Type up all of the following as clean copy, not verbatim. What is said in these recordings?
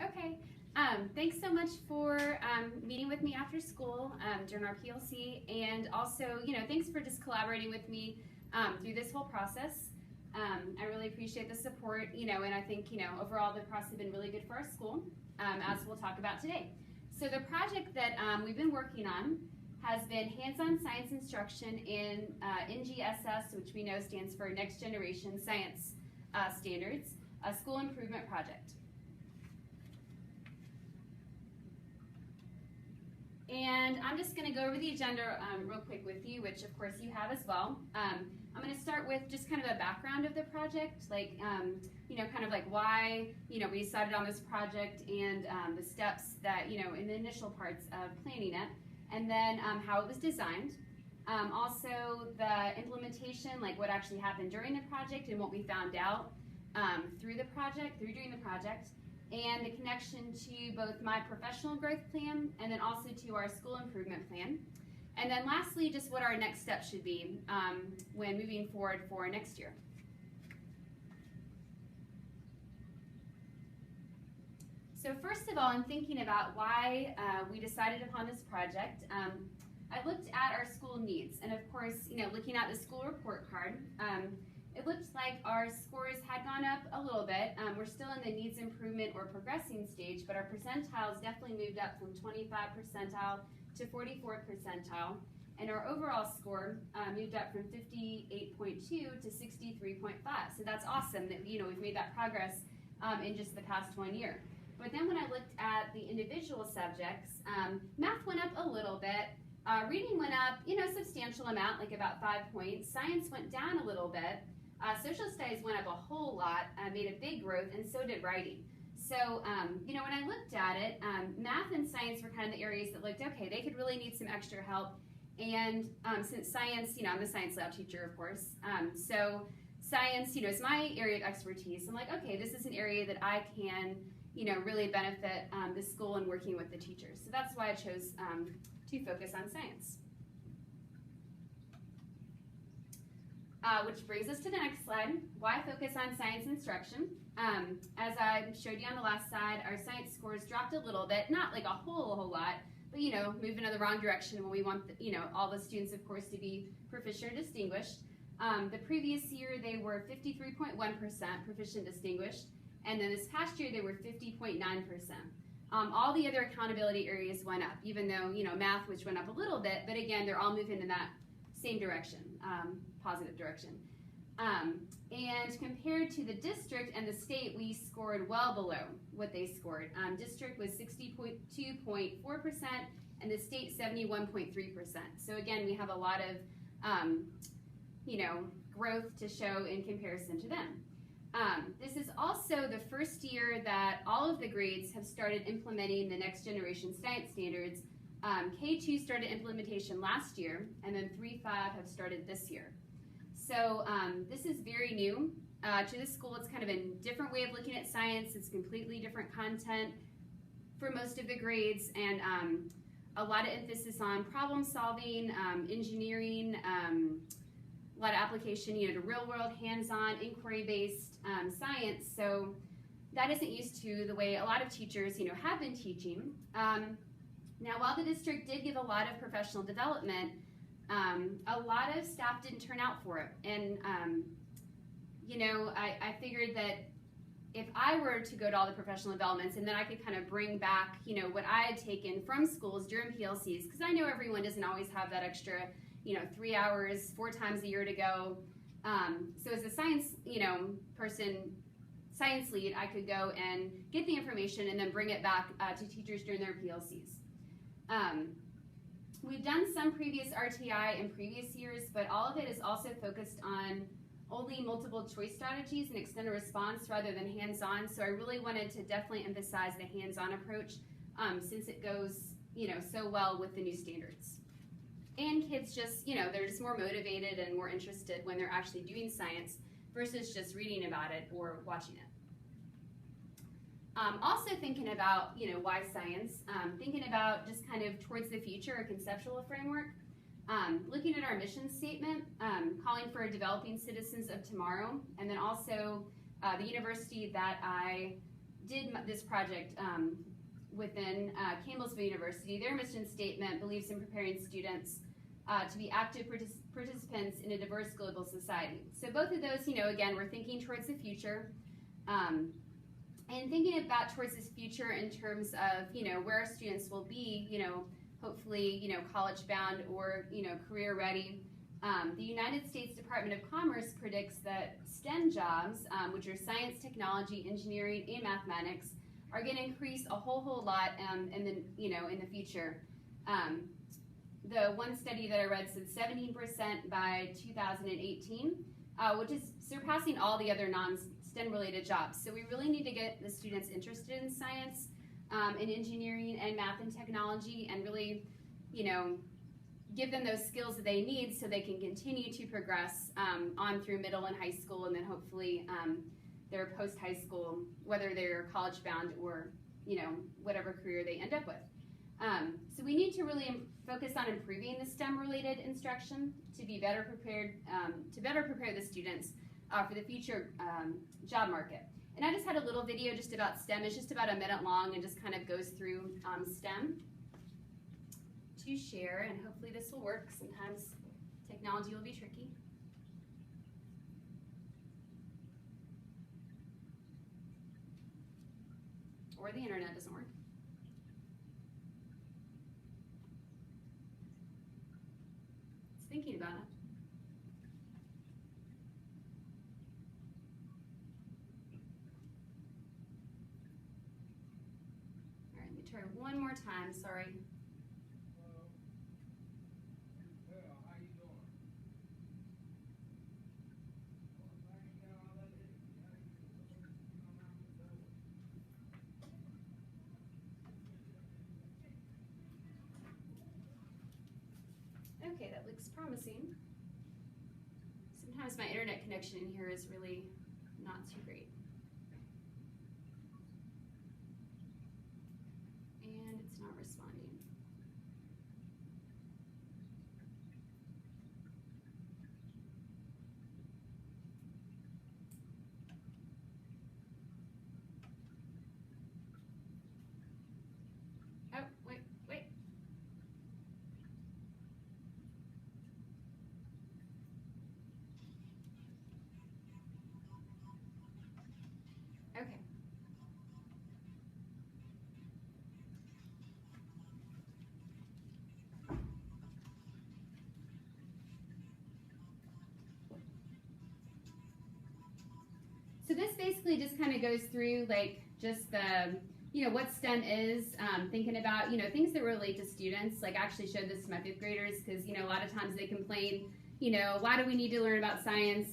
Okay. Thanks so much for meeting with me after school during our PLC, and also, thanks for just collaborating with me through this whole process. I really appreciate the support, and I think, overall the process has been really good for our school, as we'll talk about today. So the project that we've been working on has been hands-on science instruction in NGSS, which we know stands for Next Generation Science Standards, a school improvement project. And I'm just going to go over the agenda real quick with you, which of course you have as well. I'm going to start with just kind of a background of the project, like, kind of like why, we decided on this project and the steps that, in the initial parts of planning it, and then how it was designed. Also the implementation, like what actually happened during the project and what we found out through doing the project. And the connection to both my professional growth plan and then also to our school improvement plan. And then lastly, just what our next steps should be when moving forward for next year. So first of all, in thinking about why we decided upon this project, I looked at our school needs. And of course, looking at the school report card, it looked like our scores had gone up a little bit. We're still in the needs improvement or progressing stage, but our percentiles definitely moved up from 25 percentile to 44 percentile. And our overall score moved up from 58.2 to 63.5. So that's awesome that we've made that progress in just the past 1 year. But then when I looked at the individual subjects, math went up a little bit. Reading went up, a substantial amount, like about 5 points. Science went down a little bit. Social studies went up a whole lot, made a big growth, and so did writing. So, when I looked at it, math and science were kind of the areas that looked, okay, they could really need some extra help. And since science, I'm the science lab teacher, of course, so science, is my area of expertise. I'm like, okay, this is an area that I can, really benefit the school and working with the teachers. So that's why I chose to focus on science. Which brings us to the next slide. Why focus on science instruction? As I showed you on the last slide, our science scores dropped a little bit, not like a whole lot, but moving in the wrong direction when we want all the students, of course, to be proficient or distinguished. The previous year they were 53.1% proficient distinguished, and then this past year they were 50.9%. All the other accountability areas went up, even though math, which went up a little bit, but again they're all moving in that same direction. Positive direction. And compared to the district and the state, we scored well below what they scored. District was 62.4% and the state 71.3%. So again, we have a lot of growth to show in comparison to them. This is also the first year that all of the grades have started implementing the Next Generation Science Standards. K2 started implementation last year, and then 3-5 have started this year. So this is very new to the school. It's kind of a different way of looking at science. It's completely different content for most of the grades, and a lot of emphasis on problem solving, engineering, a lot of application, to real world, hands-on, inquiry-based science. So that isn't used to the way a lot of teachers, have been teaching. Now, while the district did give a lot of professional development, a lot of staff didn't turn out for it. And, I figured that if I were to go to all the professional developments and then I could kind of bring back, what I had taken from schools during PLCs, because I know everyone doesn't always have that extra, 3 hours, 4 times a year to go. So as a science, science lead, I could go and get the information and then bring it back to teachers during their PLCs. We've done some previous RTI in previous years, but all of it is also focused on only multiple choice strategies and extended response rather than hands-on. So I really wanted to definitely emphasize the hands-on approach since it goes, so well with the new standards. And kids just, they're just more motivated and more interested when they're actually doing science versus just reading about it or watching it. Also thinking about, why science, thinking about just kind of towards the future, a conceptual framework, looking at our mission statement, calling for developing citizens of tomorrow, and then also the university that I did this project within Campbellsville University. Their mission statement believes in preparing students to be active participants in a diverse global society. So both of those, again, we're thinking towards the future. And thinking about towards this future in terms of, where our students will be, hopefully, college bound or, career ready. The United States Department of Commerce predicts that STEM jobs, which are science, technology, engineering, and mathematics, are going to increase a whole lot in the future. The one study that I read said 17% by 2018, which is surpassing all the other non-STEM related jobs. So we really need to get the students interested in science, in engineering and math and technology, and really, give them those skills that they need so they can continue to progress on through middle and high school, and then hopefully their post-high school, whether they're college bound or, whatever career they end up with. So we need to really focus on improving the STEM-related instruction to be better prepared, to better prepare the students for the future job market. And I just had a little video just about STEM. It's just about a minute long and just kind of goes through STEM to share, and hopefully this will work. Sometimes technology will be tricky. Or the internet doesn't work. It's thinking about it. All right, let me try one more time, sorry. Okay, that looks promising. Sometimes my internet connection in here is really not too great. And it's not responding. Oh, wait. Okay. So this basically just kind of goes through like just the, what STEM is, thinking about, things that relate to students. Like I actually showed this to my 5th graders because, a lot of times they complain, why do we need to learn about science?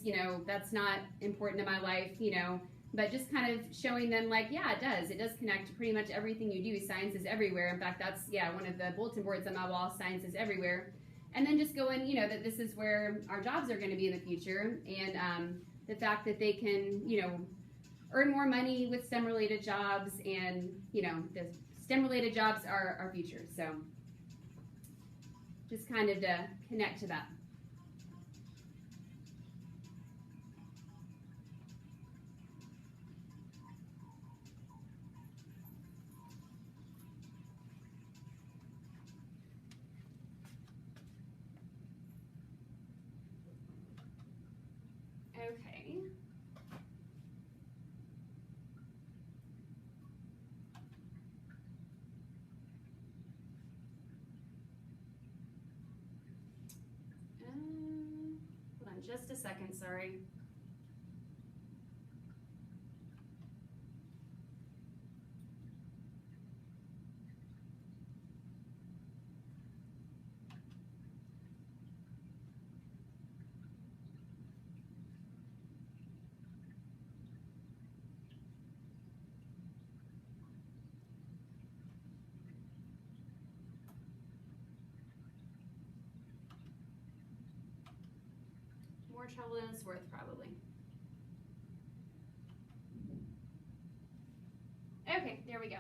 That's not important in my life, but just kind of showing them like, yeah, it does. It does connect to pretty much everything you do. Science is everywhere. In fact, that's, one of the bulletin boards on my wall, science is everywhere. And then just going, that this is where our jobs are going to be in the future. And the fact that they can, earn more money with STEM-related jobs, and, the STEM-related jobs are our future. So just kind of to connect to that. Okay. Hold on just a second, sorry. More trouble than it's worth, probably. Okay, there we go.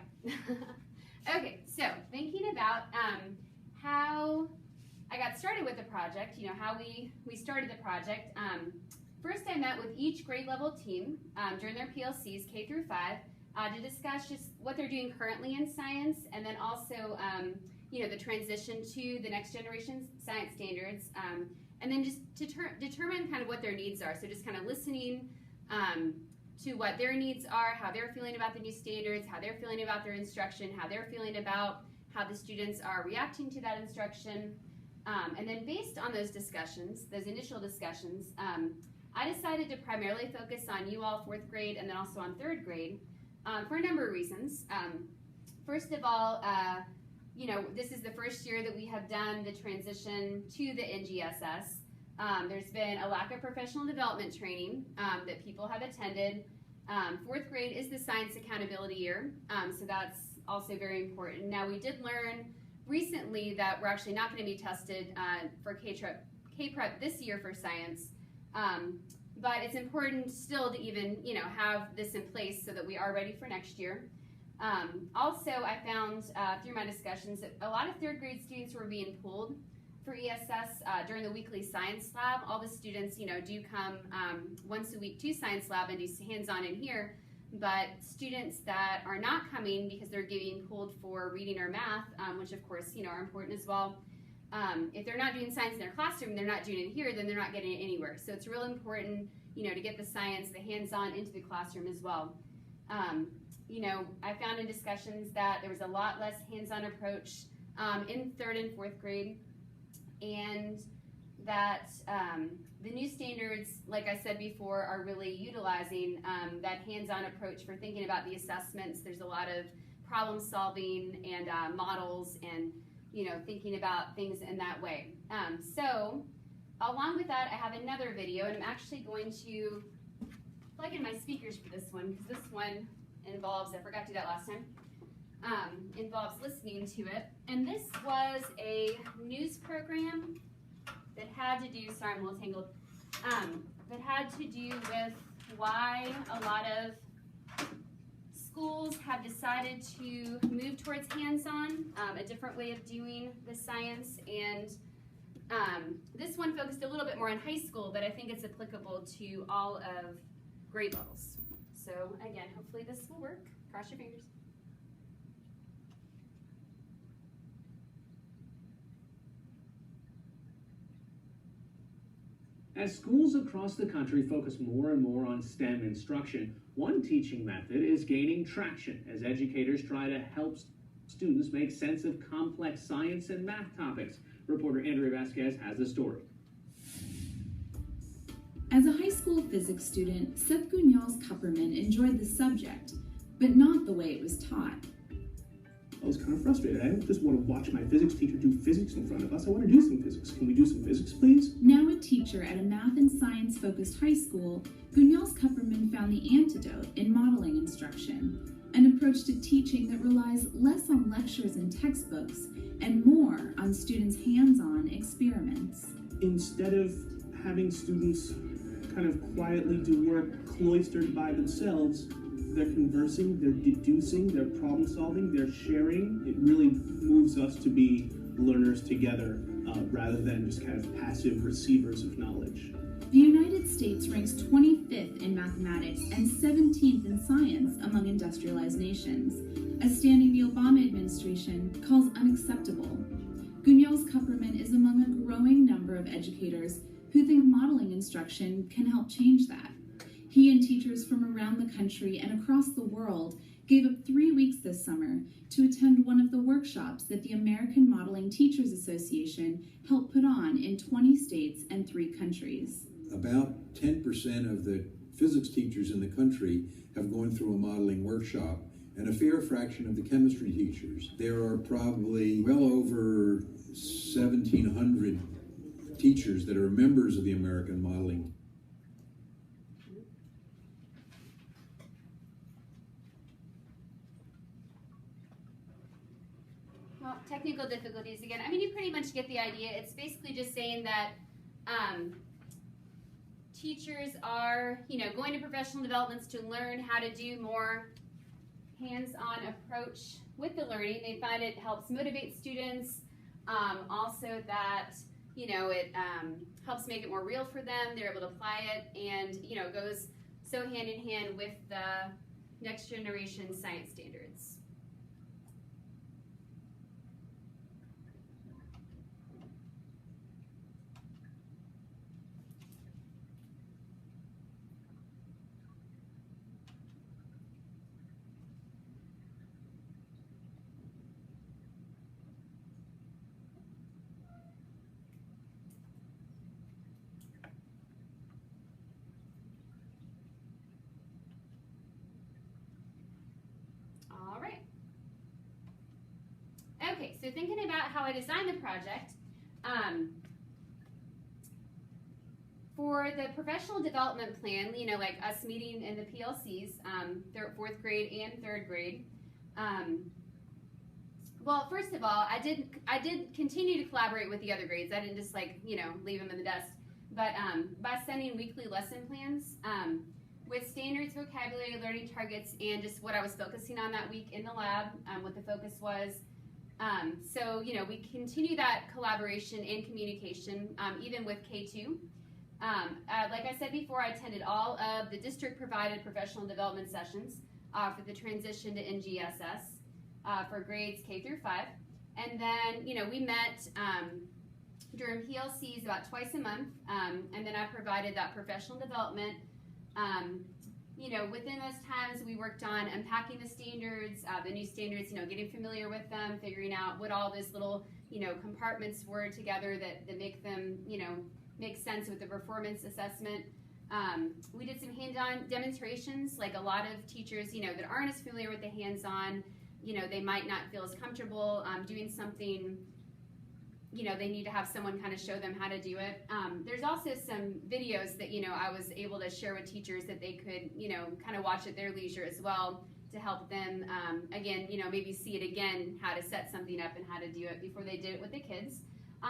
Okay, so thinking about how I got started with the project, how we started the project. First, I met with each grade level team during their PLCs, K through 5, to discuss just what they're doing currently in science, and then also the transition to the next generation science standards, and then just to determine kind of what their needs are. So just kind of listening to what their needs are, how they're feeling about the new standards, how they're feeling about their instruction, how they're feeling about how the students are reacting to that instruction. And then based on those discussions, those initial discussions, I decided to primarily focus on you all 4th grade and then also on 3rd grade for a number of reasons. First of all, this is the first year that we have done the transition to the NGSS. There's been a lack of professional development training that people have attended. 4th grade is the science accountability year, so that's also very important. Now, we did learn recently that we're actually not going to be tested for K-Prep this year for science, but it's important still to even have this in place so that we are ready for next year. Also, I found through my discussions that a lot of 3rd grade students were being pulled for ESS during the weekly science lab. All the students, do come once a week to science lab and do hands-on in here, but students that are not coming because they're getting pulled for reading or math, which of course, are important as well. If they're not doing science in their classroom, they're not doing it here, then they're not getting it anywhere. So it's real important, to get the science, the hands-on into the classroom as well. I found in discussions that there was a lot less hands-on approach in 3rd and 4th grade, and that the new standards, like I said before, are really utilizing that hands-on approach for thinking about the assessments. There's a lot of problem solving and models and thinking about things in that way. So along with that, I have another video, and I'm actually going to plug in my speakers for this one, because this one involves, I forgot to do that last time, involves listening to it. And this was a news program that had to do, sorry I'm a little tangled, that had to do with why a lot of schools have decided to move towards hands-on, a different way of doing the science. And this one focused a little bit more on high school, but I think it's applicable to all of grade levels. So again, hopefully this will work. Cross your fingers. As schools across the country focus more and more on STEM instruction, one teaching method is gaining traction as educators try to help students make sense of complex science and math topics. Reporter Andrea Vasquez has the story. As a high school physics student, Seth Gunyals-Kupperman enjoyed the subject, but not the way it was taught. I was kind of frustrated. I don't just want to watch my physics teacher do physics in front of us. I want to do some physics. Can we do some physics, please? Now a teacher at a math and science-focused high school, Gunyals-Kupperman found the antidote in modeling instruction, an approach to teaching that relies less on lectures and textbooks and more on students' hands-on experiments. Instead of having students kind of quietly do work cloistered by themselves, they're conversing, they're deducing, they're problem solving, they're sharing. It really moves us to be learners together rather than just kind of passive receivers of knowledge. The United States ranks 25th in mathematics and 17th in science among industrialized nations, a standing the Obama administration calls unacceptable. Gunyals-Kupperman is among a growing number of educators who think modeling instruction can help change that. He and teachers from around the country and across the world gave up 3 weeks this summer to attend one of the workshops that the American Modeling Teachers Association helped put on in 20 states and 3 countries. About 10% of the physics teachers in the country have gone through a modeling workshop, and a fair fraction of the chemistry teachers. There are probably well over 1,700 teachers that are members of the American Modeling. Well, technical difficulties again. I mean, you pretty much get the idea. It's basically just saying that teachers are, going to professional developments to learn how to do more hands-on approach with the learning. They find it helps motivate students. Also that, it helps make it more real for them. They're able to apply it, and, it goes so hand in hand with the next generation science standards. All right. Okay, so thinking about how I designed the project, for the professional development plan, you know, like us meeting in the PLCs, fourth grade and third grade. Well, first of all, I did continue to collaborate with the other grades. I didn't just leave them in the dust. But by sending weekly lesson plans with standards, vocabulary, learning targets, and just what I was focusing on that week in the lab, what the focus was. So, you know, we continue that collaboration and communication, even with K2. Like I said before, I attended all of the district-provided professional development sessions for the transition to NGSS for grades K through 5. And then, you know, we met during PLCs about twice a month, and then I provided that professional development. You know, within those times, we worked on unpacking the standards, the new standards, you know, getting familiar with them, figuring out what all those little, you know, compartments were together that make them, you know, make sense with the performance assessment. We did some hands-on demonstrations, like a lot of teachers, you know, that aren't as familiar with the hands-on, you know, they might not feel as comfortable doing something, you know, they need to have someone kind of show them how to do it. There's also some videos that, you know, I was able to share with teachers that they could, you know, kind of watch at their leisure as well to help them, again, you know, maybe see it again, how to set something up and how to do it before they did it with the kids.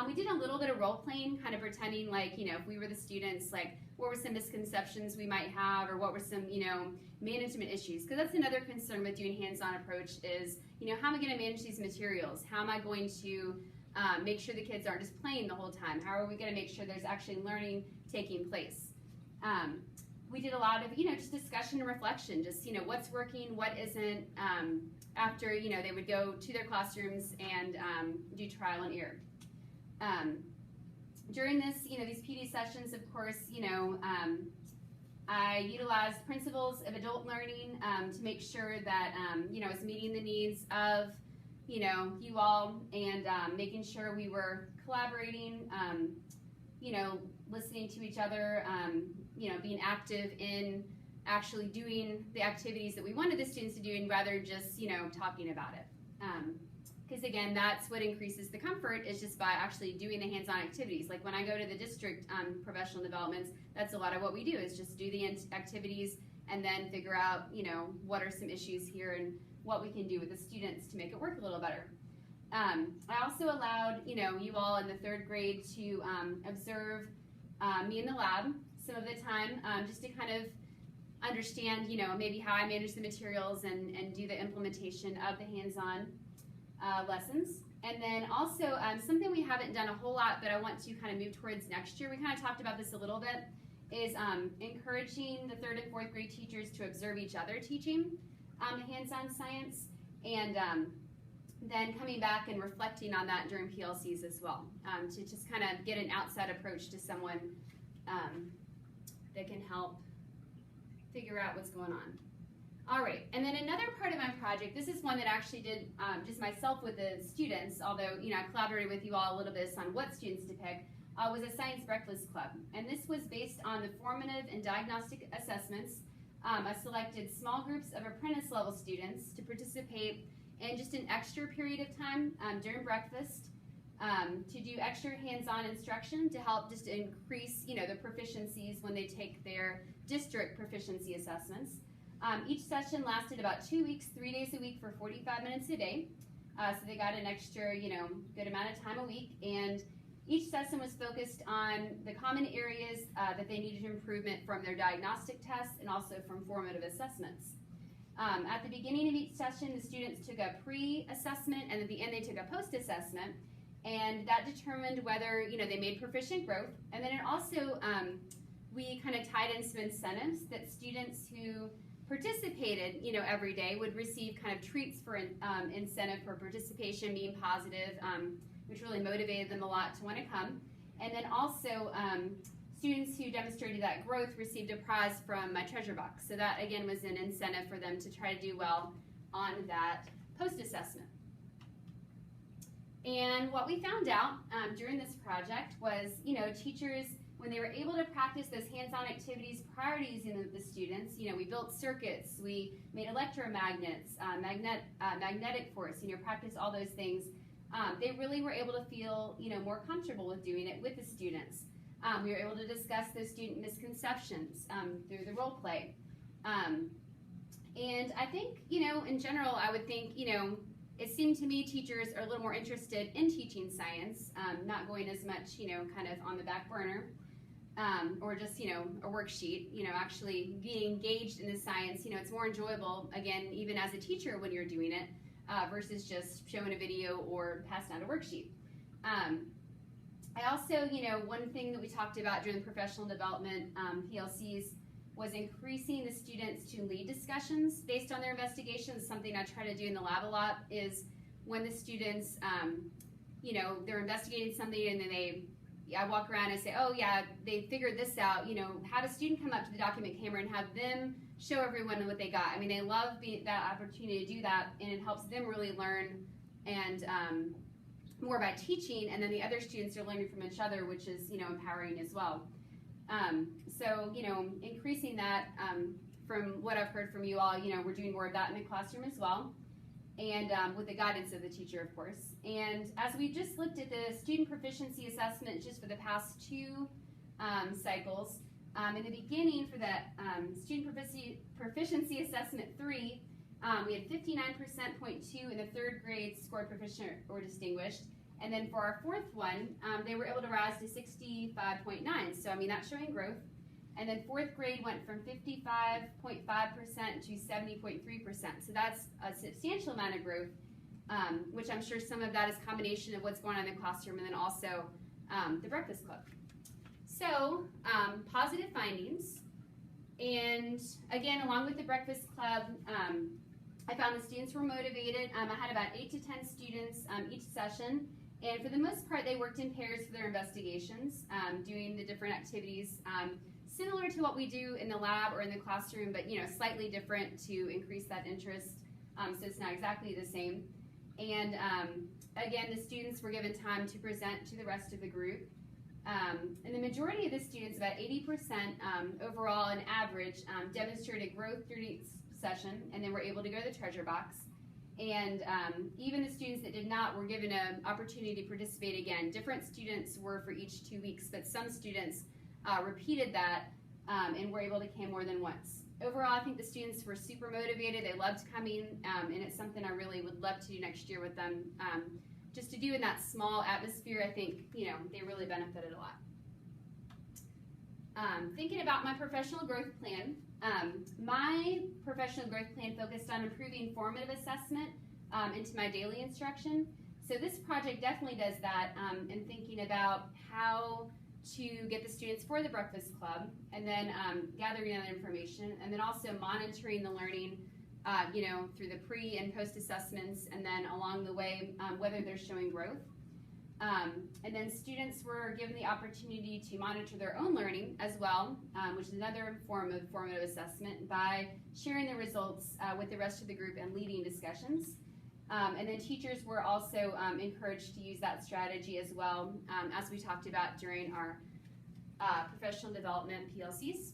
We did a little bit of role playing, kind of pretending like, you know, if we were the students, like what were some misconceptions we might have, or what were some, you know, management issues. Because that's another concern with doing hands-on approach is, you know, how am I going to manage these materials? How am I going to make sure the kids aren't just playing the whole time? How are we going to make sure there's actually learning taking place? We did a lot of, you know, just discussion and reflection, just, you know, what's working, what isn't, after, you know, they would go to their classrooms and do trial and error. During this, you know, these PD sessions, of course, you know, I utilized principles of adult learning to make sure that, you know, I was meeting the needs of, you know, you all, and making sure we were collaborating, you know, listening to each other, you know, being active in actually doing the activities that we wanted the students to do, and rather just, you know, talking about it. Because again, that's what increases the comfort, is just by actually doing the hands-on activities. Like when I go to the district professional developments, that's a lot of what we do, is just do the activities and then figure out, you know, what are some issues here and what we can do with the students to make it work a little better. I also allowed, you know, you all in the third grade to observe me in the lab some of the time, just to kind of understand, you know, maybe how I manage the materials and do the implementation of the hands-on lessons. And then also something we haven't done a whole lot, but I want to kind of move towards next year, we kind of talked about this a little bit, is encouraging the third and fourth grade teachers to observe each other teaching the hands-on science, and then coming back and reflecting on that during PLCs as well, to just kind of get an outside approach to someone that can help figure out what's going on. All right, and then another part of my project, this is one that I actually did just myself with the students, although, you know, I collaborated with you all a little bit on what students to pick, was a science breakfast club. And this was based on the formative and diagnostic assessments. I selected small groups of apprentice level students to participate in just an extra period of time during breakfast to do extra hands-on instruction to help just increase, you know, the proficiencies when they take their district proficiency assessments. Each session lasted about 2 weeks, 3 days a week for 45 minutes a day. So they got an extra, you know, good amount of time a week. And each session was focused on the common areas that they needed improvement from their diagnostic tests and also from formative assessments. At the beginning of each session, the students took a pre-assessment, and at the end they took a post-assessment, and that determined whether, you know, they made proficient growth. And then it also, we kind of tied in some incentives that students who participated, every day would receive kind of treats for incentive for participation, being positive, which really motivated them a lot to want to come. And then also, students who demonstrated that growth received a prize from my treasure box. So that, again, was an incentive for them to try to do well on that post-assessment. And what we found out during this project was, teachers, when they were able to practice those hands-on activities prior to using the students, we built circuits, we made electromagnets, magnetic force, practiced all those things. They really were able to feel, more comfortable with doing it with the students. We were able to discuss those student misconceptions through the role play. And I think, in general, I would think, it seemed to me teachers are a little more interested in teaching science, not going as much, kind of on the back burner, or just, a worksheet, actually being engaged in the science. It's more enjoyable, again, even as a teacher when you're doing it, versus just showing a video or passing out a worksheet. I also, one thing that we talked about during the professional development PLCs was increasing the students to lead discussions based on their investigations. Something I try to do in the lab a lot is when the students, they're investigating something and then I walk around and say, oh yeah, they figured this out, have a student come up to the document camera and have them show everyone what they got. I mean, they love that opportunity to do that, and it helps them really learn and more by teaching, and then the other students are learning from each other, which is, empowering as well. So, increasing that, from what I've heard from you all, we're doing more of that in the classroom as well, and with the guidance of the teacher, of course. And as we just looked at the student proficiency assessment just for the past 2 cycles, in the beginning for that student proficiency assessment 3, we had 59.2 in the 3rd grade scored proficient or distinguished. And then for our 4th one, they were able to rise to 65.9. So, that's showing growth. And then 4th grade went from 55.5% to 70.3%. So that's a substantial amount of growth, which I'm sure some of that is a combination of what's going on in the classroom and then also the Breakfast Club. So, positive findings. And again, along with the Breakfast Club, I found the students were motivated. I had about 8 to 10 students each session, and for the most part, they worked in pairs for their investigations, doing the different activities, similar to what we do in the lab or in the classroom, but slightly different to increase that interest. So it's not exactly the same. And again, the students were given time to present to the rest of the group. And the majority of the students, about 80% overall on average, demonstrated growth through each session, and then were able to go to the treasure box. And even the students that did not were given an opportunity to participate again. Different students were for each 2 weeks, but some students repeated that and were able to come more than once. Overall, I think the students were super motivated. They loved coming, and it's something I really would love to do next year with them. Just to do in that small atmosphere, I think, they really benefited a lot. Thinking about my professional growth plan, my professional growth plan focused on improving formative assessment into my daily instruction. So this project definitely does that, and thinking about how to get the students for the Breakfast Club, and then gathering that information, and then also monitoring the learning through the pre and post assessments, and then along the way, whether they're showing growth. And then students were given the opportunity to monitor their own learning as well, which is another form of formative assessment, by sharing the results with the rest of the group and leading discussions. And then teachers were also encouraged to use that strategy as well, as we talked about during our professional development PLCs.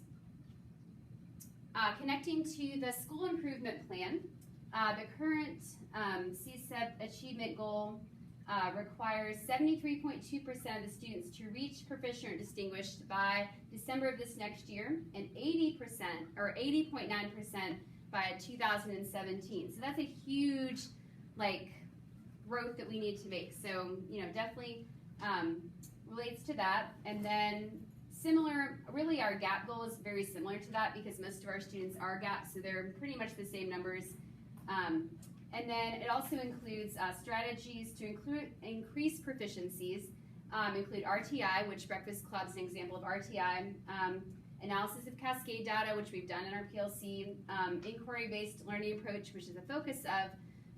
Connecting to the school improvement plan, the current CSEP achievement goal requires 73.2% of the students to reach proficient or distinguished by December of this next year, and 80% or 80.9% by 2017. So that's a huge growth that we need to make. So definitely relates to that. And then similar, really our GAP goal is very similar to that, because most of our students are GAP, so they're pretty much the same numbers. And then it also includes strategies to increase proficiencies, include RTI, which Breakfast Club is an example of RTI, analysis of cascade data, which we've done in our PLC, inquiry-based learning approach, which is the focus of,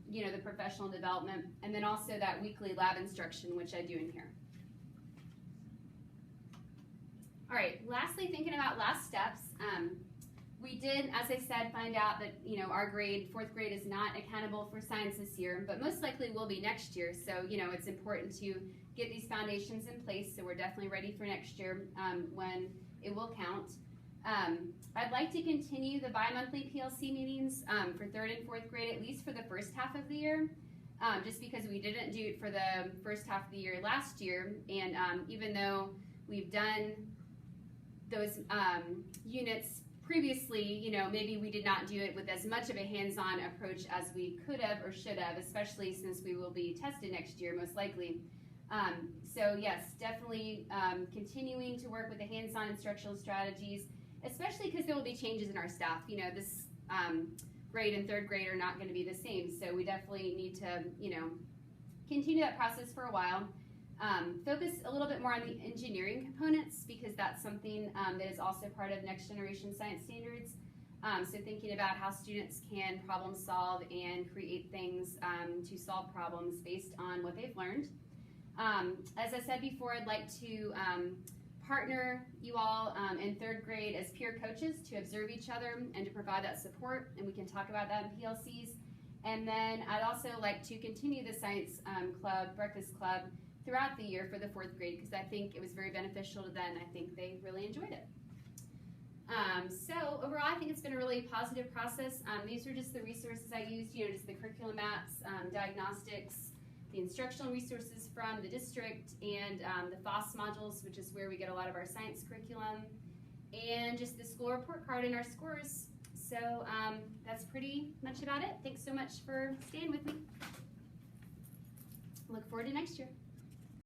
you know, the professional development, and then also that weekly lab instruction, which I do in here. All right, lastly, thinking about last steps, we did, as I said, find out that, you know, our grade, fourth grade, is not accountable for science this year, but most likely will be next year. So, you know, it's important to get these foundations in place, so we're definitely ready for next year when it will count. I'd like to continue the bi-monthly PLC meetings for third and fourth grade, at least for the first half of the year, just because we didn't do it for the first half of the year last year, and even though we've done those units previously, you know, maybe we did not do it with as much of a hands-on approach as we could have or should have, especially since we will be tested next year, most likely. So yes, definitely continuing to work with the hands-on instructional strategies, especially because there will be changes in our staff. You know, this grade and third grade are not going to be the same, so we definitely need to, you know, continue that process for a while. Focus a little bit more on the engineering components, because that's something that is also part of Next Generation Science Standards. So thinking about how students can problem solve and create things to solve problems based on what they've learned. As I said before, I'd like to partner you all in third grade as peer coaches to observe each other and to provide that support, and we can talk about that in PLCs. And then I'd also like to continue the science club, breakfast club, throughout the year for the fourth grade, because I think it was very beneficial to them. I think they really enjoyed it. So overall, I think it's been a really positive process. These are just the resources I used, you know, just the curriculum maps, diagnostics, the instructional resources from the district, and the FOSS modules, which is where we get a lot of our science curriculum, and just the school report card and our scores. So that's pretty much about it. Thanks so much for staying with me. Look forward to next year.